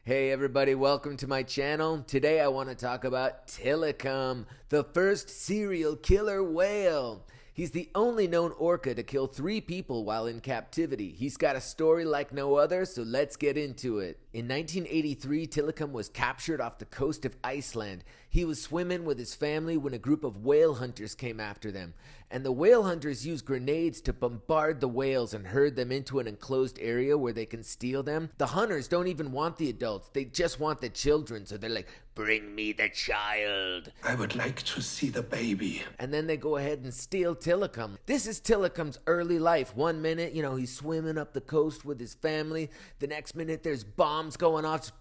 Hey everybody, welcome to my channel. Today I want to talk about Tillikum, the first serial killer whale. He's the only known orca to kill 3 people while in captivity. He's got a story like no other, so let's get into it. In 1983, Tillikum was captured off the coast of Iceland. He was swimming with his family when a group of whale hunters came after them. And the whale hunters used grenades to bombard the whales and herd them into an enclosed area where they can steal them. The hunters don't even want the adults, they just want the children, so they're like, "Bring me the child. I would like to see the baby." And then they go ahead and steal Tillikum. This is Tillikum's early life. One minute, he's swimming up the coast with his family. The next minute, there's bombs going off.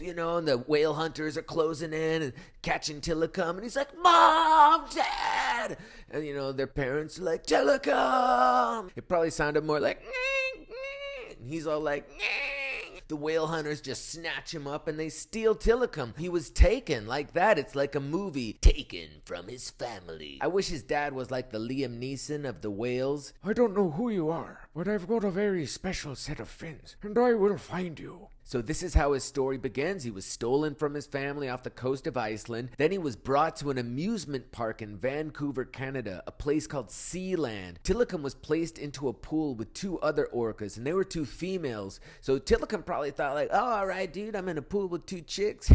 And the whale hunters are closing in and catching Tillikum. And he's like, "Mom, Dad!" And, their parents are like, "Tillikum!" It probably sounded more like, and he's all like, The whale hunters just snatch him up and they steal Tillikum. He was taken like that. It's like a movie. Taken from his family. I wish his dad was like the Liam Neeson of the whales. "I don't know who you are, but I've got a very special set of friends, and I will find you." So this is how his story begins. He was stolen from his family off the coast of Iceland. Then he was brought to an amusement park in Vancouver, Canada, a place called Sealand. Tillikum was placed into a pool with 2 other orcas, and they were 2 females. So Tillikum probably thought like, "Oh, all right, dude, I'm in a pool with 2 chicks.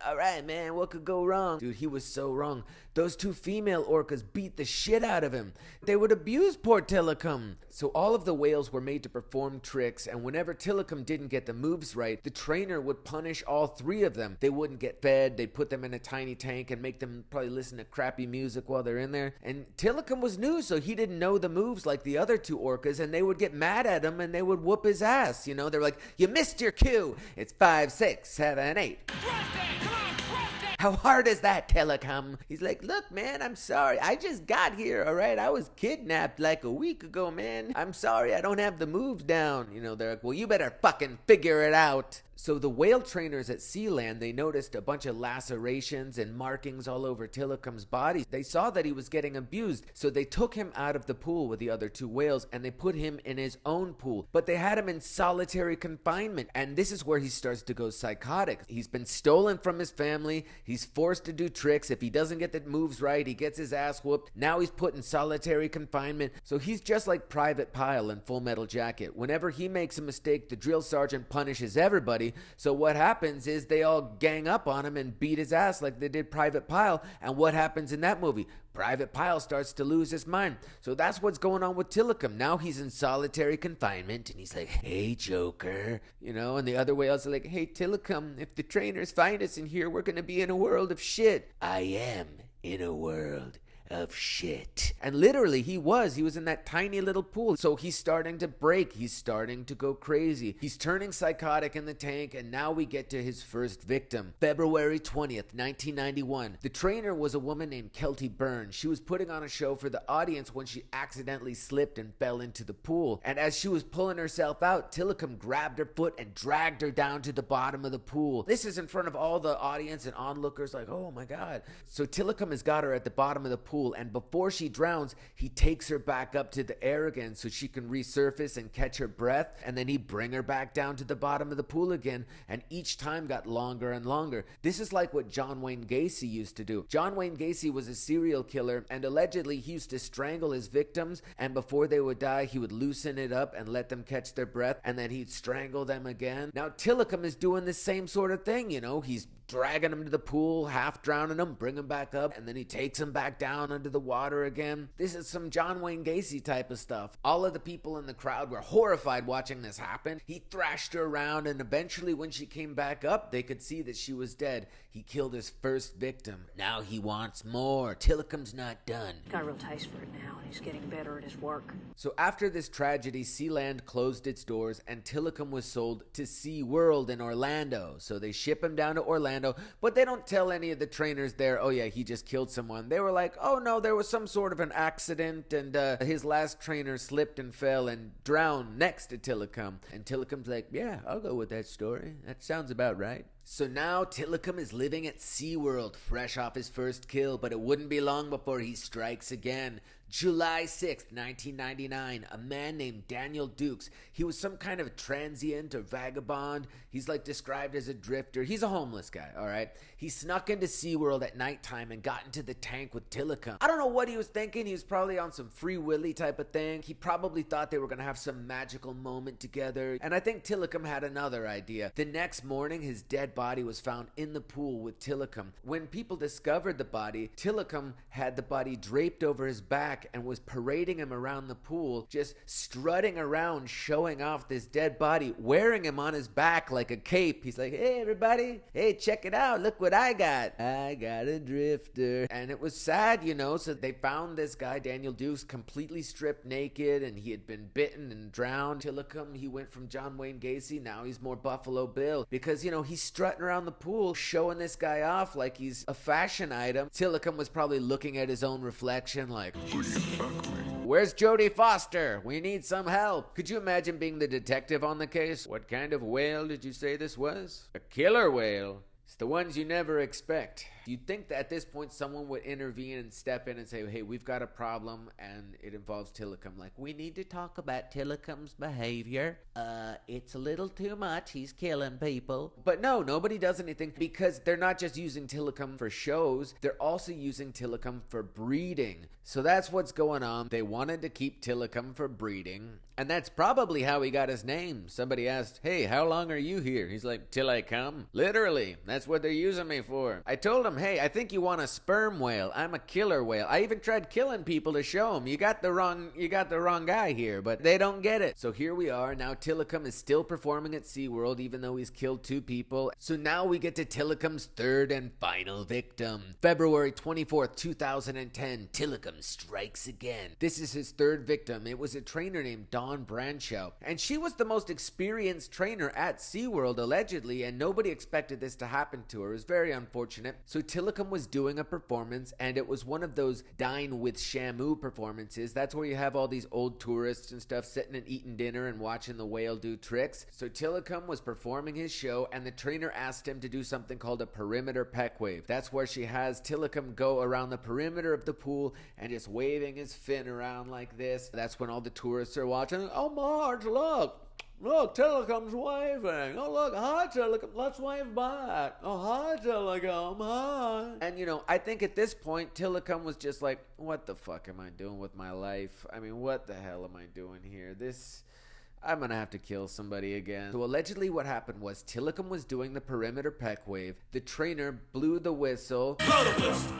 All right, man, what could go wrong?" Dude, he was so wrong. Those 2 female orcas beat the shit out of him. They would abuse poor Tillikum. So all of the whales were made to perform tricks, and whenever Tillikum didn't get the moves right, the trainer would punish all 3 of them. They wouldn't get fed, they'd put them in a tiny tank and make them probably listen to crappy music while they're in there. And Tillikum was new, so he didn't know the moves like the other 2 orcas, and they would get mad at him and they would whoop his ass. They're like, "You missed your cue. It's 5, 6, 7, 8. How hard is that, Tillikum?" He's like, "Look, man, I'm sorry. I just got here, all right? I was kidnapped like a week ago, man. I'm sorry, I don't have the moves down." They're like, "Well, you better fucking figure it out." So the whale trainers at Sealand, they noticed a bunch of lacerations and markings all over Tillikum's body. They saw that he was getting abused, so they took him out of the pool with the other 2 whales and they put him in his own pool. But they had him in solitary confinement, and this is where he starts to go psychotic. He's been stolen from his family. He's forced to do tricks. If he doesn't get the moves right, he gets his ass whooped. Now he's put in solitary confinement. So he's just like Private Pile in Full Metal Jacket. Whenever he makes a mistake, the drill sergeant punishes everybody. So what happens is they all gang up on him and beat his ass like they did Private Pile. And what happens in that movie? Private Pile starts to lose his mind. So that's what's going on with Tillikum. Now he's in solitary confinement and he's like, "Hey, Joker." And the other whales are like, "Hey, Tillikum, if the trainers find us in here, we're going to be in a world of shit." "I am in a world of shit." And literally he was in that tiny little pool. So he's starting to break. He's starting to go crazy. He's turning psychotic in the tank. And now we get to his first victim. February 20th, 1991. The trainer was a woman named Kelty Burns. She was putting on a show for the audience when she accidentally slipped and fell into the pool. And as she was pulling herself out, Tillikum grabbed her foot and dragged her down to the bottom of the pool. This is in front of all the audience and onlookers like, "Oh my God." So Tillikum has got her at the bottom of the pool, and before she drowns, he takes her back up to the air again so she can resurface and catch her breath, and then he'd bring her back down to the bottom of the pool again, and each time got longer and longer. This is like what John Wayne Gacy used to do. John Wayne Gacy was a serial killer, and allegedly he used to strangle his victims, and before they would die, he would loosen it up and let them catch their breath, and then he'd strangle them again. Now Tillikum is doing the same sort of thing, he's dragging him to the pool, half drowning him, bring him back up, and then he takes him back down under the water again. This is some John Wayne Gacy type of stuff. All of the people in the crowd were horrified watching this happen. He thrashed her around, and eventually when she came back up, they could see that she was dead. He killed his first victim. Now he wants more. Tillikum's not done. Got a real taste for it now, and he's getting better at his work. So after this tragedy, Sealand closed its doors, and Tillikum was sold to SeaWorld in Orlando. So they ship him down to Orlando, but they don't tell any of the trainers there, "Oh yeah, he just killed someone." They were like, "Oh no, there was some sort of an accident, and his last trainer slipped and fell and drowned next to Tillikum." And Tillikum's like, "Yeah, I'll go with that story. That sounds about right." So now Tillikum is living at SeaWorld, fresh off his first kill, but it wouldn't be long before he strikes again. July 6th, 1999, a man named Daniel Dukes. He was some kind of transient or vagabond. He's like described as a drifter. He's a homeless guy, all right? He snuck into SeaWorld at nighttime and got into the tank with Tillikum. I don't know what he was thinking. He was probably on some Free Willy type of thing. He probably thought they were going to have some magical moment together. And I think Tillikum had another idea. The next morning, his dead body was found in the pool with Tillikum. When people discovered the body, Tillikum had the body draped over his back and was parading him around the pool, just strutting around, showing off this dead body, wearing him on his back like a cape. He's like, hey, everybody, hey, check it out. Look what I got. I got a drifter. And it was sad, you know, so they found this guy, Daniel Dukes, completely stripped naked, and he had been bitten and drowned. Tillikum, he went from John Wayne Gacy, now he's more Buffalo Bill, because, you know, he's strutting around the pool, showing this guy off like he's a fashion item. Tillikum was probably looking at his own reflection like, where's Jodie Foster? We need some help. Could you imagine being the detective on the case? What kind of whale did you say this was? A killer whale. It's the ones you never expect. You'd think that at this point someone would intervene and step in and say, hey, we've got a problem and it involves Tillikum. Like, we need to talk about Tillikum's behavior. It's a little too much. He's killing people. But no, nobody does anything because they're not just using Tillikum for shows. They're also using Tillikum for breeding. So that's what's going on. They wanted to keep Tillikum for breeding. And that's probably how he got his name. Somebody asked, hey, how long are you here? He's like, till I come. Literally, that's what they're using me for. I told him, hey, I think you want a sperm whale. I'm a killer whale. I even tried killing people to show him. You got the wrong guy here, but they don't get it. So here we are. Now Tillikum is still performing at SeaWorld, even though he's killed 2 people. So now we get to Tillikum's third and final victim. February 24th, 2010, Tillikum strikes again. This is his third victim. It was a trainer named Dawn Branchow, and she was the most experienced trainer at SeaWorld, allegedly, and nobody expected this to happen to her. It was very unfortunate. So Tillikum was doing a performance, and it was one of those dine with Shamu performances. That's where you have all these old tourists and stuff sitting and eating dinner and watching the whale do tricks. So Tillikum was performing his show, and the trainer asked him to do something called a perimeter peck wave. That's where she has Tillikum go around the perimeter of the pool and just waving his fin around like this. That's when all the tourists are watching. Oh, Marge, look. Look, Tillikum's waving. Oh, look, hi, Tillikum. Let's wave back. Oh, hi, Tillikum. Hi. And, you know, I think at this point, Tillikum was just like, what the fuck am I doing with my life? I mean, what the hell am I doing here? I'm gonna have to kill somebody again. So allegedly what happened was Tillikum was doing the perimeter peck wave. The trainer blew the whistle. Blow the whistle.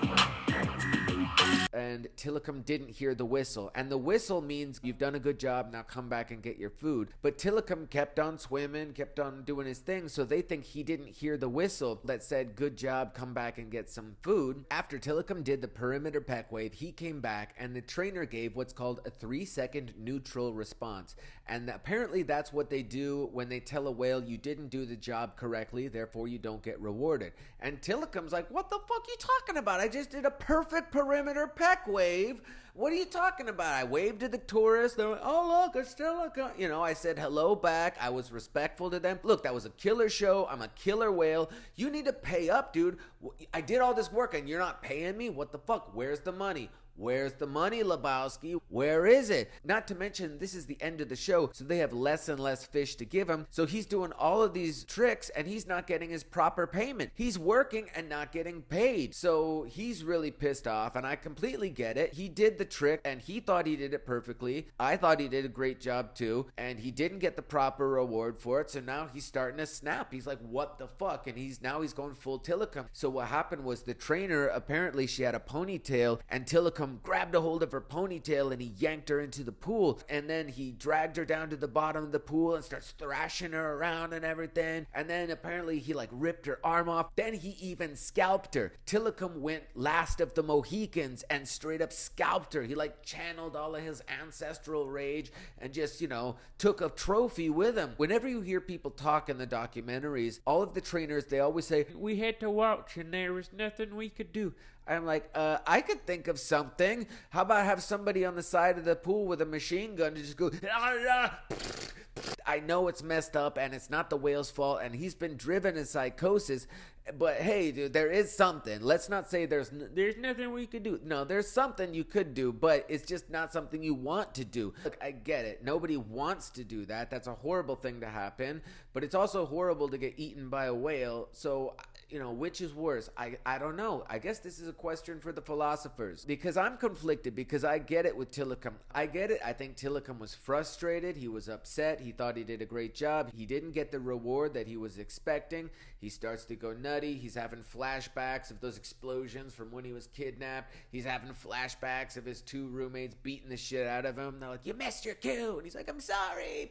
And Tillikum didn't hear the whistle. And the whistle means you've done a good job, now come back and get your food. But Tillikum kept on swimming, kept on doing his thing, so they think he didn't hear the whistle that said, good job, come back and get some food. After Tillikum did the perimeter peck wave, he came back and the trainer gave what's called a 3-second neutral response. And apparently that's what they do when they tell a whale you didn't do the job correctly, therefore you don't get rewarded. And Tillikum's like, what the fuck are you talking about? I just did a perfect perimeter peck wave. What are you talking about? I waved to the tourists. They're like, oh, look, it's Tillikum. You know, I said hello back. I was respectful to them. Look, that was a killer show. I'm a killer whale. You need to pay up, dude. I did all this work and you're not paying me? What the fuck? Where's the money? Where's the money, Lebowski? Where is it? Not to mention, this is the end of the show, so they have less and less fish to give him. So he's doing all of these tricks, and he's not getting his proper payment. He's working and not getting paid. So he's really pissed off, and I completely get it. He did the trick, and he thought he did it perfectly. I thought he did a great job, too, and he didn't get the proper reward for it, so now he's starting to snap. He's like, what the fuck? And he's going full Tillikum. So what happened was the trainer, apparently she had a ponytail, and Tillikum grabbed a hold of her ponytail and he yanked her into the pool, and then he dragged her down to the bottom of the pool and starts thrashing her around and everything, and then apparently he like ripped her arm off. Then he even scalped her. Tillikum went last of the Mohicans and straight up scalped her. He like channeled all of his ancestral rage and just, you know, took a trophy with him. Whenever you hear people talk in the documentaries, all of the trainers, they always say, we had to watch and there was nothing we could do. I'm like, I could think of something. How about have somebody on the side of the pool with a machine gun to just go, I know it's messed up and it's not the whale's fault and he's been driven in psychosis, but hey, dude, there is something. Let's not say there's nothing we could do. No, there's something you could do, but it's just not something you want to do. Look, I get it. Nobody wants to do that. That's a horrible thing to happen, but it's also horrible to get eaten by a whale. So, which is worse? I don't know. I guess this is a question for the philosophers, because I'm conflicted, because I get it with Tillikum. I get it. I think Tillikum was frustrated. He was upset. He thought he did a great job. He didn't get the reward that he was expecting. He starts to go nutty. He's having flashbacks of those explosions from when he was kidnapped. He's having flashbacks of his two roommates beating the shit out of him. They're like, you missed your cue. And he's like, I'm sorry.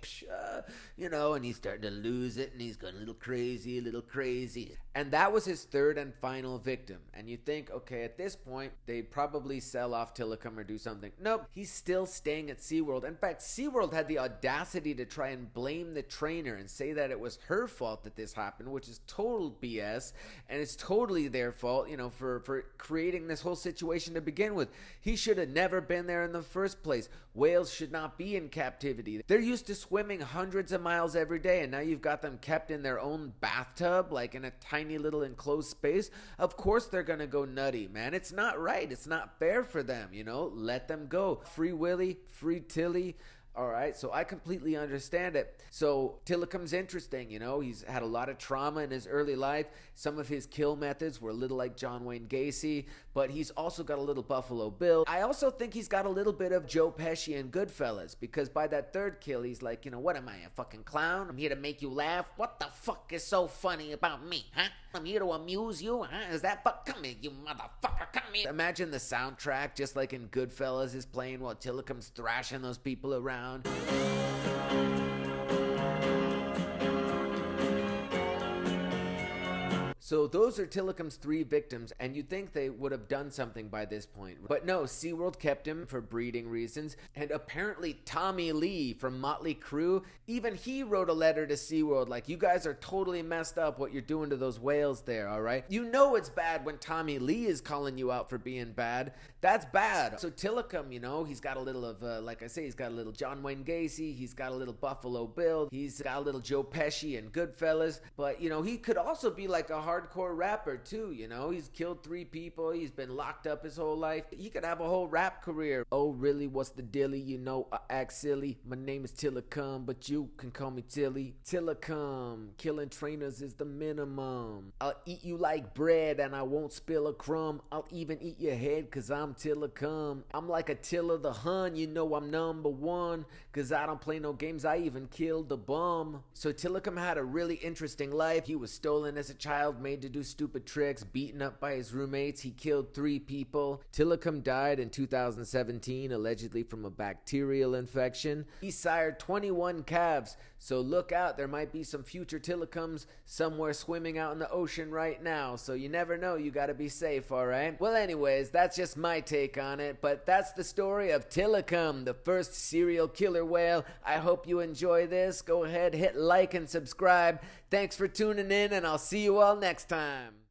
And he's starting to lose it. And he's going a little crazy. And that was his third and final victim. And you think, okay, at this point, they'd probably sell off Tillikum or do something. Nope, he's still staying at SeaWorld. In fact, SeaWorld had the audacity to try and blame the trainer and say that it was her fault that this happened, which is total BS. And it's totally their fault, for creating this whole situation to begin with. He should have never been there in the first place. Whales should not be in captivity. They're used to swimming hundreds of miles every day, and now you've got them kept in their own bathtub, like in a tiny little enclosed space. Of course they're gonna go nutty, man. It's not right. It's not fair for them, Let them go. Free Willy, free Tilly. All right, so I completely understand it. So Tillikum's interesting, he's had a lot of trauma in his early life. Some of his kill methods were a little like John Wayne Gacy, but he's also got a little Buffalo Bill. I also think he's got a little bit of Joe Pesci and Goodfellas, because by that third kill, he's like, what am I, a fucking clown? I'm here to make you laugh. What the fuck is so funny about me, huh? I'm here to amuse you, huh? Is that fuck? Come here, you motherfucker, come here. Imagine the soundtrack, just like in Goodfellas, is playing while Tillikum's thrashing those people around. So those are Tillikum's 3 victims, and you'd think they would have done something by this point. But no, SeaWorld kept him for breeding reasons, and apparently Tommy Lee from Motley Crue, even he wrote a letter to SeaWorld like, you guys are totally messed up what you're doing to those whales there, all right? You know it's bad when Tommy Lee is calling you out for being bad. That's bad. So Tillikum, he's got a little of, like I say, he's got a little John Wayne Gacy, he's got a little Buffalo Bill, he's got a little Joe Pesci and Goodfellas, but, he could also be like a hardcore rapper too, he's killed 3 people, he's been locked up his whole life. He could have a whole rap career. Oh really, what's the dilly? I act silly. My name is Tillikum, but you can call me Tilly. Tillikum, killing trainers is the minimum. I'll eat you like bread and I won't spill a crumb. I'll even eat your head cause I'm Tillikum. I'm like Attila the Hun, I'm number 1, cause I don't play no games, I even killed the bum. So Tillikum had a really interesting life. He was stolen as a child, made to do stupid tricks, beaten up by his roommates. He killed 3 people. Tillikum died in 2017, allegedly from a bacterial infection. He sired 21 calves, so look out, there might be some future Tillikums somewhere swimming out in the ocean right now, so you never know, you gotta be safe, alright? Well anyways, that's just my take on it, but that's the story of Tillikum, the first serial killer whale. I hope you enjoy this. Go ahead, hit like and subscribe. Thanks for tuning in, and I'll see you all next time.